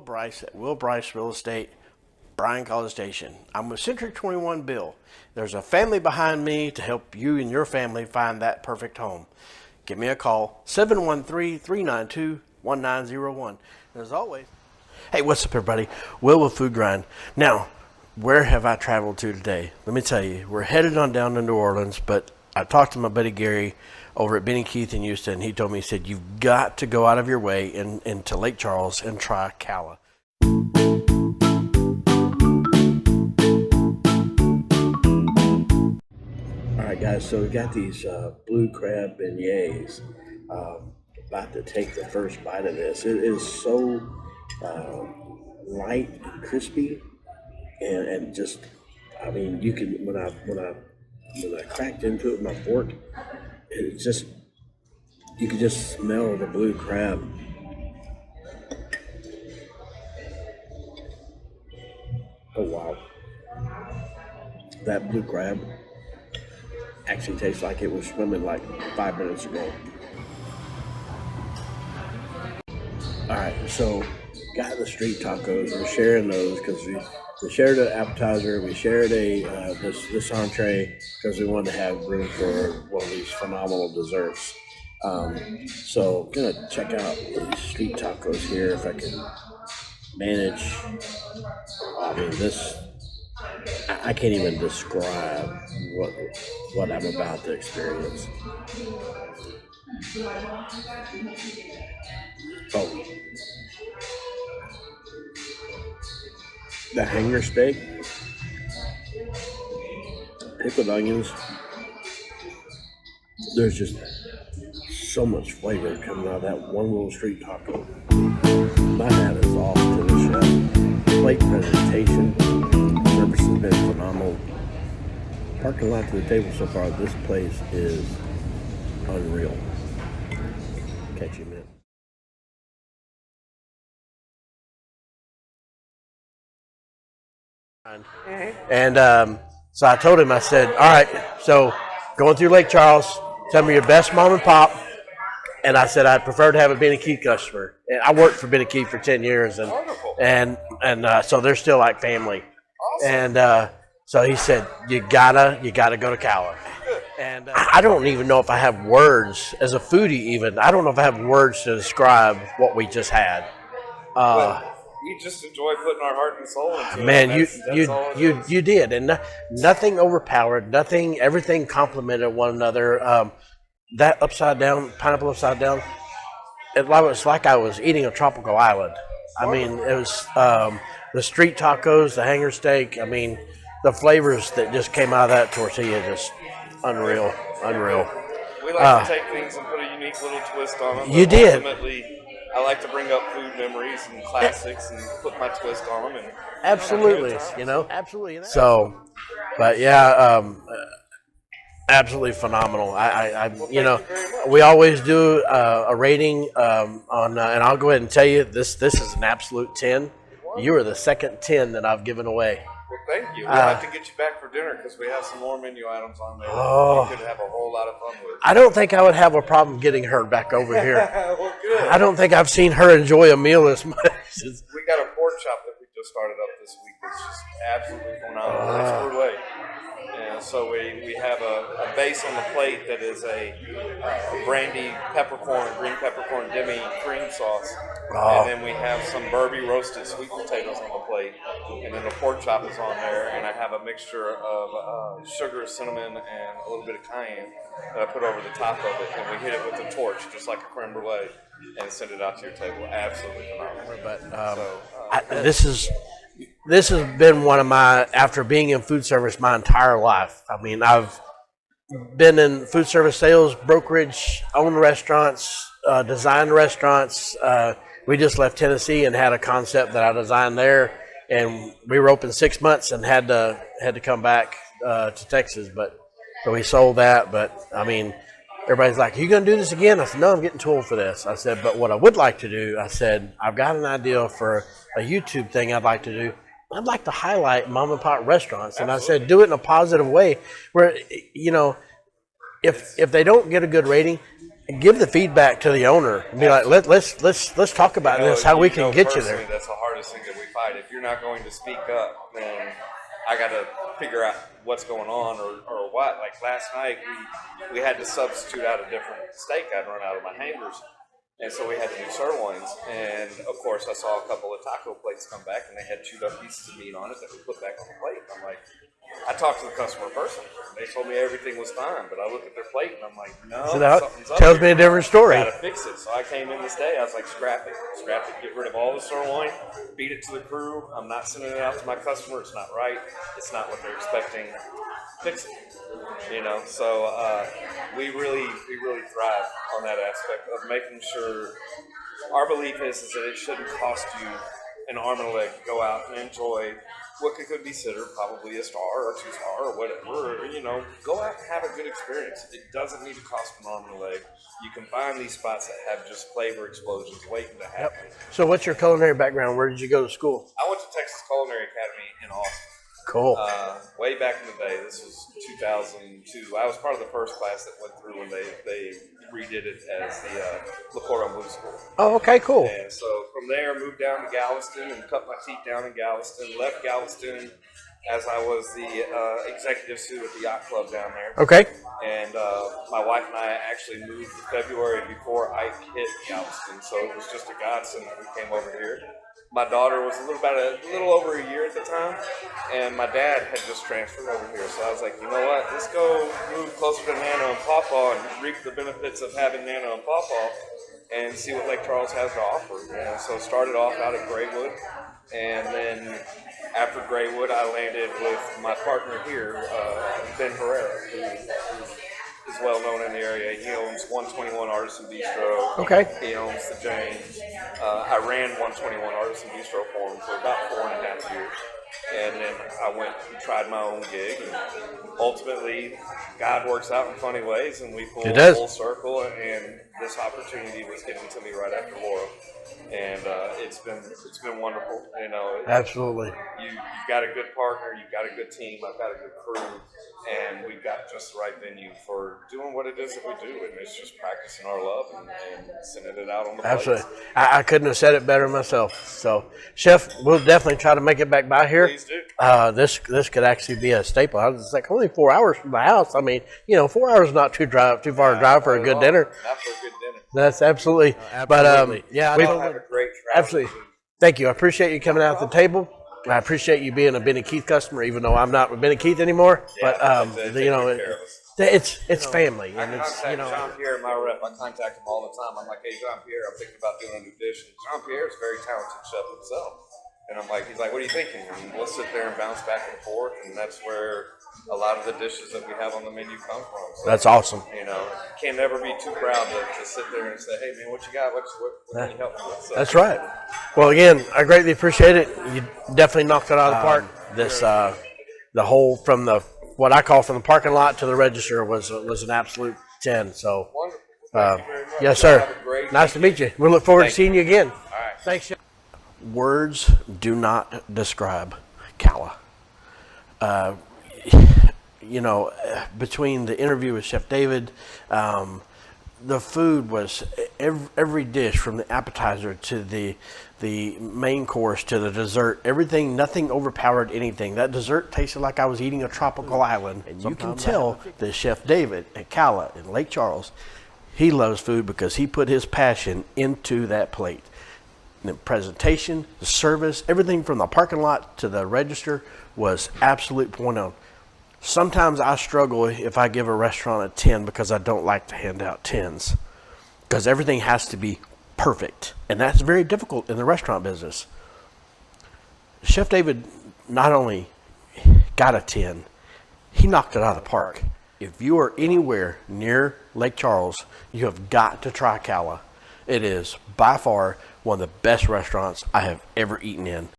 Bryce at Will Bryce Real Estate, Bryan College Station. I'm with Century 21 Bill. There's a family behind me to help you and your family find that perfect home. Give me a call, 713-392-1901. As always, hey, what's up, everybody? Will with Food Grind. Now, where have I traveled to today? Let me tell you, we're headed on down to New Orleans, but I talked to my buddy Gary over at Benny Keith in Houston, and he told me, he said, you've got to go out of your way into Lake Charles and try Calla. All right, guys, so we got these blue crab beignets. About to take the first bite of this. It is so light and crispy, and just, I mean, you can, when I cracked into it with my fork, it just, you could just smell the blue crab. Oh wow, that blue crab actually tastes like it was swimming like 5 minutes ago. All right, so got the street tacos. We're sharing those because we shared an appetizer. We shared this entree because we wanted to have room for one of these phenomenal desserts. So I'm gonna check out these street tacos here if I can manage. I mean, this, I can't even describe what I'm about to experience. Oh, the hanger steak, pickled onions. There's just so much flavor coming out of that one little street taco. My hat is off to the chef. Plate presentation, service has been phenomenal. Parking lot to the table so far, this place is unreal. Catch you, man. And so I told him, I said, all right, so going through Lake Charles, tell me your best mom and pop. And I said, I'd prefer to have a Benny Keith customer. And I worked for Benny Keith for 10 years. And so they're still like family. Awesome. And so he said, you gotta go to Calla. And I don't even know if I have words as a foodie even. I don't know if I have words to describe what we just had. We just enjoy putting our heart and soul into it. Man, you did, and nothing overpowered, everything complemented one another. That upside down pineapple upside down, it was like I was eating a tropical island. I mean, it was the street tacos, the hanger steak. I mean, the flavors that just came out of that tortilla, just unreal. We like to take things and put a unique little twist on them. You did. Ultimately, I like to bring up food memories and classics and put my twist on them. And absolutely, absolutely. So, but yeah, absolutely phenomenal. We always do a rating on, and I'll go ahead and tell you this is an absolute 10. You are the second 10 that I've given away. Well, thank you. We'll have to get you back for dinner because we have some more menu items on there that you could have a whole lot of fun with. I don't think I would have a problem getting her back over here. Well, good. I don't think I've seen her enjoy a meal as much. We got a pork chop that we just started up this week. It's just absolutely phenomenal. It's gourmet. And so we have a base on the plate that is a brandy green peppercorn demi cream sauce. And then we have some Burby roasted sweet potatoes on the plate. And then the pork chop is on there. And I have a mixture of sugar, cinnamon, and a little bit of cayenne that I put over the top of it. And we hit it with a torch, just like a creme brulee, and send it out to your table. Absolutely phenomenal. But this has been one of my, after being in food service my entire life. I mean, I've been in food service sales, brokerage, owned restaurants, designed restaurants. We just left Tennessee and had a concept that I designed there, and we were open 6 months and had to come back to Texas. But so we sold that. But I mean, everybody's like, "Are you going to do this again?" I said, "No, I'm getting too old for this." I said, "But what I would like to do," I said, "I've got an idea for a YouTube thing I'd like to do. I'd like to highlight mom and pop restaurants." And I said, do it in a positive way where, if they don't get a good rating, give the feedback to the owner. Be like, let's talk about this. How we can get you there. That's the hardest thing that we fight. If you're not going to speak up, then I got to figure out what's going on or what. Like last night, we had to substitute out a different steak. I'd run out of my hangers. And so we had to do sirloins, and of course I saw a couple of taco plates come back, and they had chewed up pieces of meat on it that we put back on the plate. I'm like, I talked to the customer personally. They told me everything was fine, but I looked at their plate and I'm like, no, So that something's up tells here. me a different story. Got to fix it. So I came in this day. I was like, scrap it, get rid of all the sirloin, feed it to the crew. I'm not sending it out to my customer. It's not right. It's not what they're expecting. Fix it. So we really thrive on that aspect of making sure. Our belief is that it shouldn't cost you an arm and a leg to go out and enjoy what could be considered probably a star or 2-star or whatever. Go out and have a good experience. It doesn't need to cost an arm and a leg. You can find these spots that have just flavor explosions waiting to happen. Yep. So what's your culinary background? Where did you go to school? I went to Texas Culinary Academy in Austin. Cool. Way back in the day. This was 2002. I was part of the first class that went through when they redid it as the La Cordon Bleu School. Oh, okay, cool. And so from there, moved down to Galveston and cut my teeth down in Galveston. Left Galveston as I was the executive sous at the yacht club down there. Okay. And my wife and I actually moved in February before Ike hit Galveston, so it was just a godsend that we came over here. My daughter was a little over a year at the time, and my dad had just transferred over here. So I was like, you know what? Let's go move closer to Nana and Pawpaw and reap the benefits of having Nana and Pawpaw and see what Lake Charles has to offer. And so started off out at Graywood, and then after Graywood, I landed with my partner here, Ben Herrera, who is well known in the area. He owns 121 Artisan Bistro. Okay. He owns the James. I ran 121 Artisan Bistro for him for about 4.5 years. And then I went and tried my own gig. And ultimately, God works out in funny ways, and we pulled full circle. And this opportunity was given to me right after Laura. And it's been wonderful. Absolutely. You've got a good partner, you've got a good team, I've got a good crew, and we've got just the right venue for doing what it is that we do. And it's just practicing our love and sending it out on the Absolutely. I couldn't have said it better myself. So, Chef, we'll definitely try to make it back by here. Please do. This could actually be a staple. It's like only 4 hours from the house. I mean, 4 hours is not too far to drive for a good dinner. Not for a good dinner. That's absolutely. But yeah, we've had a great travel. Absolutely. Thank you. I appreciate you coming out to the table. I appreciate you being a Benny Keith customer, even though I'm not with Benny Keith anymore. Yeah, but it's family, and it's Jean Pierre, my rep. I contact him all the time. I'm like, hey, Jean Pierre, I'm thinking about doing a new dish. And Jean Pierre is a very talented chef himself. And I'm like, he's like, what are you thinking? And we'll sit there and bounce back and forth, and that's where a lot of the dishes that we have on the menu come from. So, that's awesome. Can never be too proud to sit there and say, hey, man, what you got? What can you help me with? So, that's right. Well, again, I greatly appreciate it. You definitely knocked it out of the park. The whole from what I call from the parking lot to the register was an absolute 10. So, wonderful. Thank you very much. Yes, sir. Have a great Nice to meet you. We look forward to seeing you again. All right. Thanks, Chef. Words do not describe Calla. Between the interview with Chef David, the food was every dish from the appetizer to the main course to the dessert. Everything, nothing overpowered anything. That dessert tasted like I was eating a tropical island. And you can tell that Chef David at Calla in Lake Charles, he loves food because he put his passion into that plate. The presentation, the service, everything from the parking lot to the register was absolute point on. Sometimes I struggle if I give a restaurant a 10 because I don't like to hand out 10s because everything has to be perfect, and that's very difficult in the restaurant business. Chef David not only got a 10, he knocked it out of the park. If you are anywhere near Lake Charles, you have got to try Calla. It is by far one of the best restaurants I have ever eaten in.